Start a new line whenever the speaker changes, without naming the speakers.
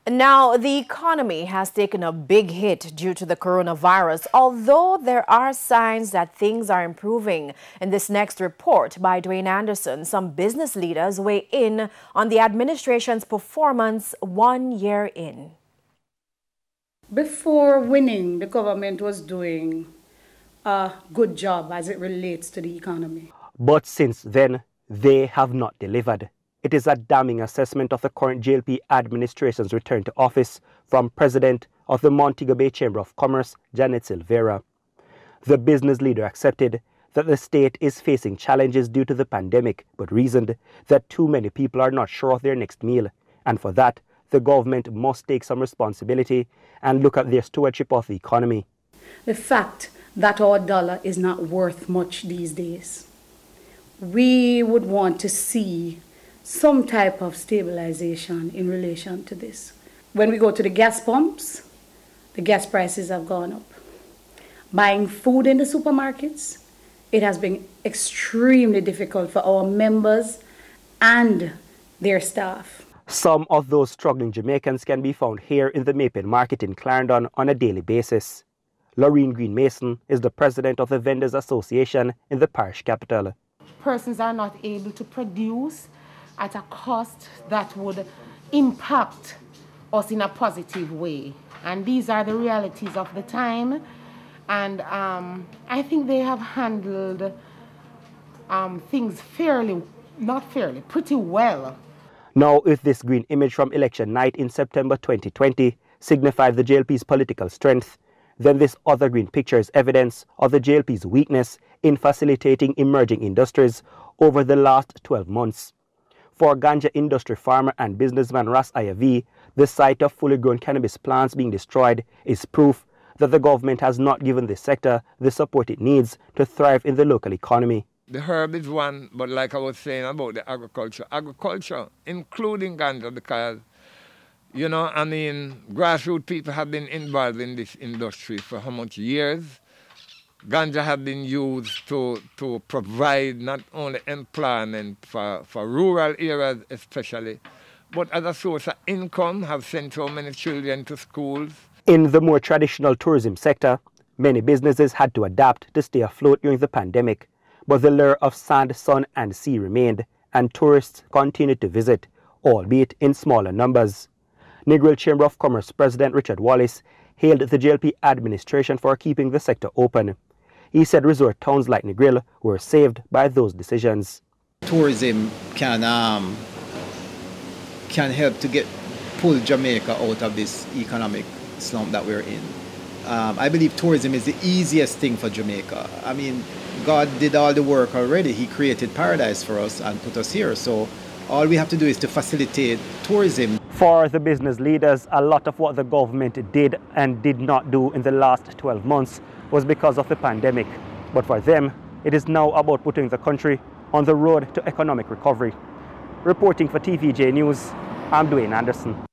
Now, the economy has taken a big hit due to the coronavirus, although there are signs that things are improving. In this next report by Dwayne Anderson, some business leaders weigh in on the administration's performance 1 year in.
Before winning, the government was doing a good job as it relates to the economy.
But since then, they have not delivered. It is a damning assessment of the current JLP administration's return to office from President of the Montego Bay Chamber of Commerce, Janet Silveira. The business leader accepted that the state is facing challenges due to the pandemic, but reasoned that too many people are not sure of their next meal, and for that, the government must take some responsibility and look at their stewardship of the economy.
The fact that our dollar is not worth much these days, we would want to see some type of stabilization in relation to this. When we go to the gas pumps, the gas prices have gone up. Buying food in the supermarkets, it has been extremely difficult for our members and their staff.
Some of those struggling Jamaicans can be found here in the Maypen Market in Clarendon on a daily basis. Laureen Green Mason is the president of the Vendors Association in the parish capital.
Persons are not able to produce at a cost that would impact us in a positive way. And these are the realities of the time. And I think they have handled things pretty well.
Now, if this green image from election night in September 2020 signified the JLP's political strength, then this other green picture is evidence of the JLP's weakness in facilitating emerging industries over the last 12 months. For ganja industry farmer and businessman Ras Ayavi, the sight of fully grown cannabis plants being destroyed is proof that the government has not given this sector the support it needs to thrive in the local economy.
The herb is one, but like I was saying about the agriculture, including ganja, because, you know, I mean, grassroots people have been involved in this industry for how much years? Ganja have been used to provide not only employment for rural areas especially, but as a source of income, have sent so many children to schools.
In the more traditional tourism sector, many businesses had to adapt to stay afloat during the pandemic, but the lure of sand, sun and sea remained, and tourists continued to visit, albeit in smaller numbers. Negril Chamber of Commerce President Richard Wallace hailed the JLP administration for keeping the sector open. He said resort towns like Negril were saved by those decisions.
Tourism can help to pull Jamaica out of this economic slump that we're in. I believe tourism is the easiest thing for Jamaica. I mean, God did all the work already. He created paradise for us and put us here. So all we have to do is to facilitate tourism.
For the business leaders, a lot of what the government did and did not do in the last 12 months was because of the pandemic. But for them, it is now about putting the country on the road to economic recovery. Reporting for TVJ News, I'm Dwayne Anderson.